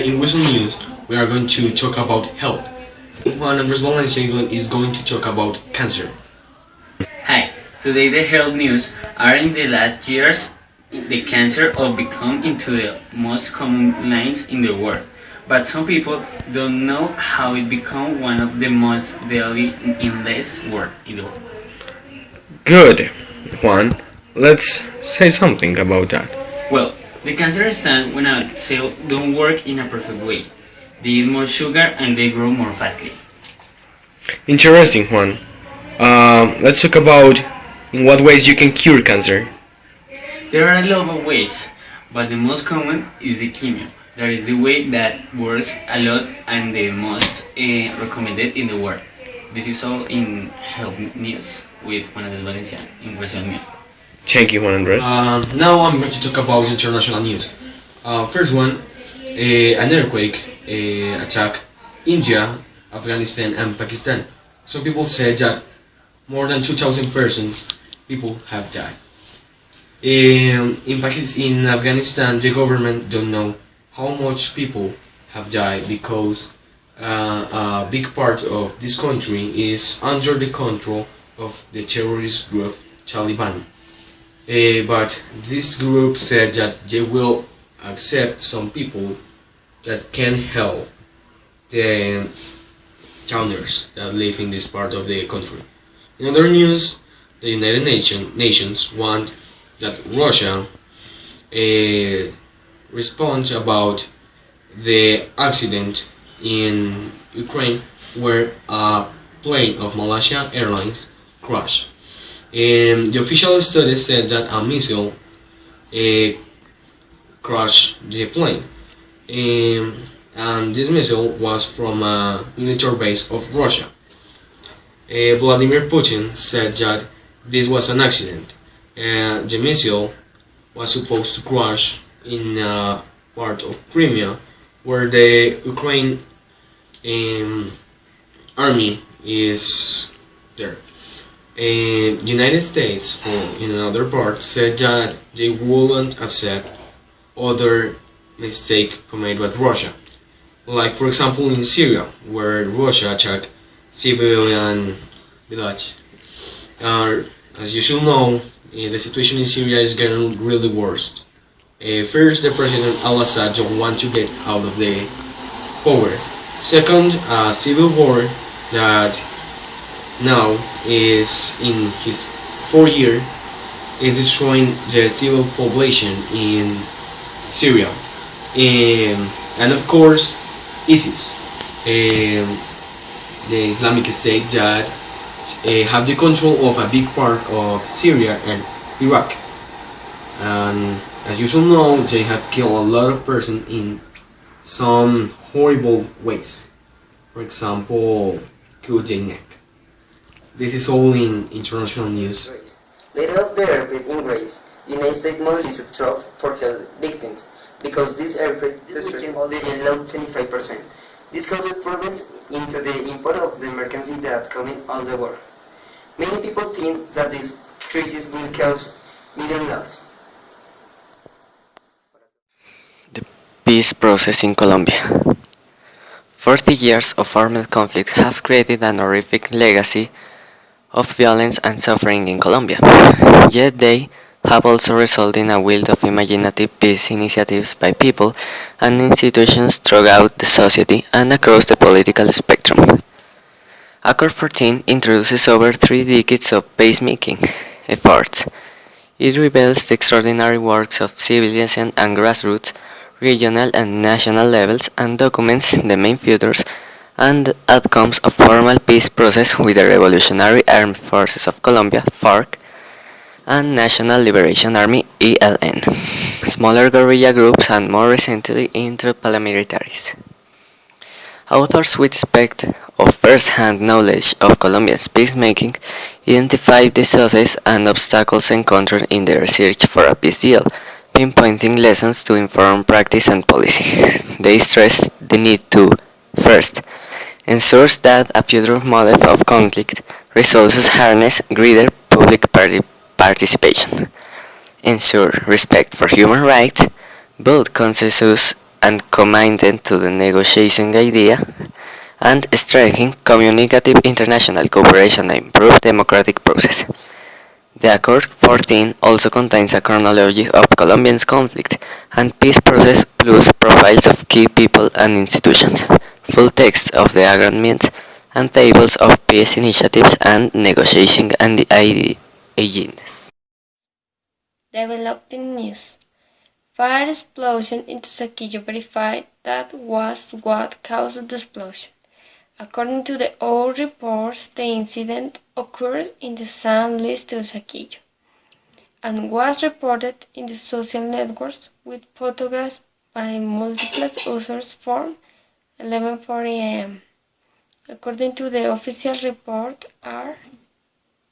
in Wizal News, we are going to talk about health. Juan and Valencia is going to talk about cancer. Hi, today the health news are in the last years the cancer of become into the most common lines in the world. But some people don't know how it become one of the most deadly illness in the world. Good, Juan. Let's say something about that. Well, the cancer stands when a cell don't work in a perfect way. They eat more sugar and they grow more fastly. Interesting, Juan. Let's talk about in what ways you can cure cancer. There are a lot of ways, but the most common is the chemo. That is the way that works a lot and the most recommended in the world. This is all in health news with Juan Valencia in Wizal News. Thank you, Juan Andres. Now I'm going to talk about international news. First one, an earthquake attacked India, Afghanistan and Pakistan. Some people said that more than 2,000 people have died. In Afghanistan, the government don't know how much people have died because a big part of this country is under the control of the terrorist group Taliban. But this group said that they will accept some people that can help the towners that live in this part of the country. In other news, the United Nations want that Russia responds about the accident in Ukraine where a plane of Malaysia Airlines crashed. The official study said that a missile crashed the plane, and this missile was from a military base of Russia. Vladimir Putin said that this was an accident. The missile was supposed to crash in a part of Crimea where the Ukraine army is there. United States, in another part, said that they wouldn't accept other mistake committed by Russia. Like, for example, in Syria, where Russia attacked civilian village. As you should know, the situation in Syria is getting really worse. First, the President al-Assad don't want to get out of the power. Second, a civil war that now is in his 4th year is destroying the civil population in Syria. And of course, ISIS, the Islamic State that have the control of a big part of Syria and Iraq. And as you should know, they have killed a lot of persons in some horrible ways. For example, cut their neck. This is all in international news. Later of the earthquake in Greece, the United States mobilized troops for help victims because this earthquake destroyed the low 25%. This causes problems into the import of the mercancy that come in all the world. Many people think that this crisis will cause million loss. The peace process in Colombia. 40 years of armed conflict have created an horrific legacy of violence and suffering in Colombia, yet they have also resulted in a wealth of imaginative peace initiatives by people and institutions throughout the society and across the political spectrum. Accord 14 introduces over 3 decades of peacemaking efforts. It reveals the extraordinary works of civilians and grassroots, regional and national levels, and documents the main features and outcomes of formal peace process with the Revolutionary Armed Forces of Colombia, FARC, and National Liberation Army, ELN, smaller guerrilla groups, and more recently inter-paramilitaries. Authors with respect of first-hand knowledge of Colombia's peacemaking identified the sources and obstacles encountered in the research for a peace deal, pinpointing lessons to inform practice and policy. They stressed the need to, first, ensure that a future model of conflict resources harness greater public participation, ensure respect for human rights, build consensus and committed to the negotiation idea and strengthening communicative international cooperation and improve democratic process. The Accord 14 also contains a chronology of Colombia's conflict and peace process plus profiles of key people and institutions, full text of the agreement, and tables of peace initiatives and negotiation and agendas. Developing news. Fire explosion into Saquillo verified that was what caused the explosion. According to the old reports, the incident occurred in the San Luis de Saquillo and was reported in the social networks with photographs by multiple users from 11:40 a.m. According to the official report, are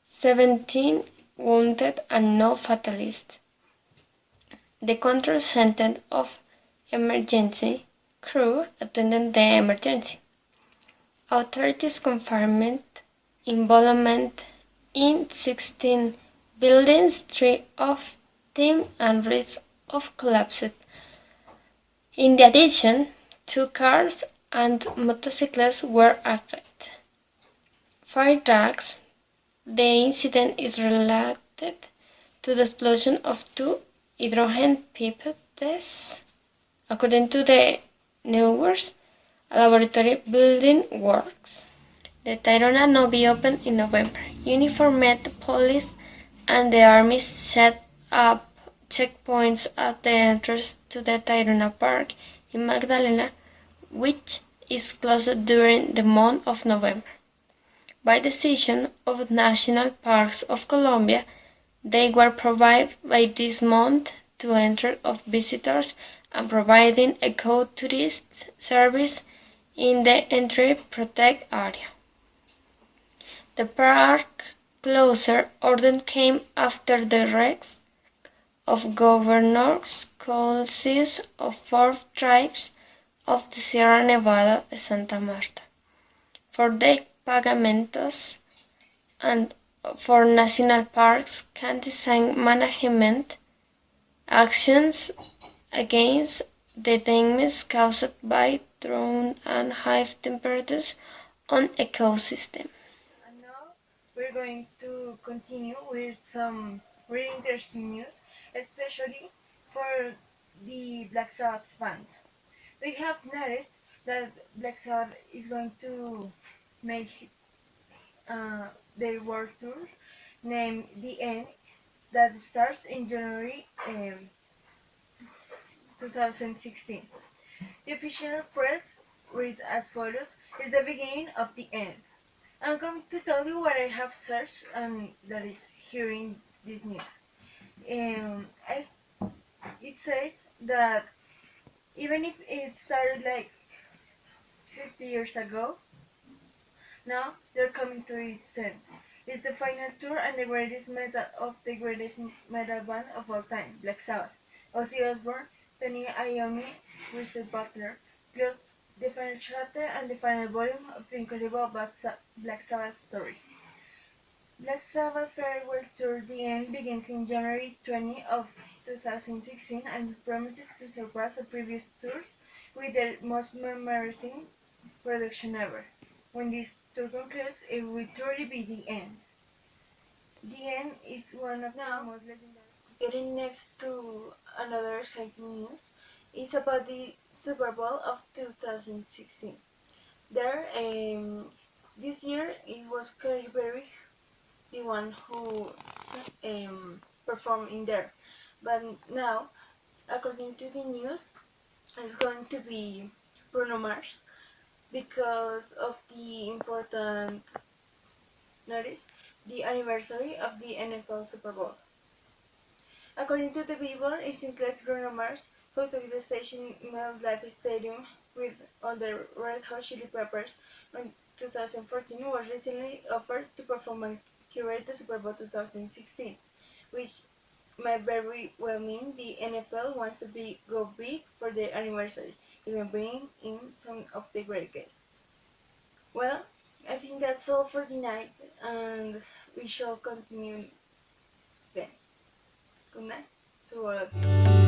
17 wounded and no fatalists. The control center of emergency crew attended the emergency. Authorities confirmed involvement in 16 buildings, 3 of them and risk of collapse. In addition, 2 cars and motorcycles were affected. Fire trucks. The incident is related to the explosion of 2 hydrogen pipettes. According to the news, a laboratory building works. The Tayrona no be open in November. Uniformed police and the army set up checkpoints at the entrance to the Tayrona Park in Magdalena, which is closed during the month of November. By decision of National Parks of Colombia, they were provided by this month to enter of visitors and providing eco-tourist service in the entry protect area. The park closure order came after the arrest of Governor's councils of 4 tribes of the Sierra Nevada de Santa Marta for their pagamentos and for national parks can design management actions against the damage caused by drought and high temperatures on ecosystem. And now we're going to continue with some really interesting news, especially for the Black Sabbath fans. We have noticed that Black Sabbath is going to make their world tour named The End that starts in January 2016. The official press read as follows: "Is the beginning of the end." I'm going to tell you what I have searched and that is hearing this news. It says that even if it started like 50 years ago, now they're coming to its end. It's the final tour and the greatest metal of the greatest metal band of all time, Black Sabbath. Ozzy Osbourne, Tony Iommi, Richard Butler, plus the final chapter and the final volume of the incredible Black Sabbath story. Black Sabbath Farewell Tour The End begins in January 20 of 2016 and promises to surpass the previous tours with their most memorable production ever. When this tour concludes, it will truly be the end. The End is one of the most legendary. Getting next to another exciting news is about the Super Bowl of 2016. There, this year it was Katy Perry, the one who performed in there. But now, according to the news, it's going to be Bruno Mars because of the important notice, the anniversary of the NFL Super Bowl. According to the Billboard, it seems like Bruno Mars, who took the stage in MetLife Stadium with all the Red Hot Chili Peppers in 2014, was recently offered to perform and curate the Super Bowl 2016, which might very well mean the NFL wants to go big for their anniversary, even bringing in some of the great guests. Well, I think that's all for the night, and we shall continue then. Good night to all of you.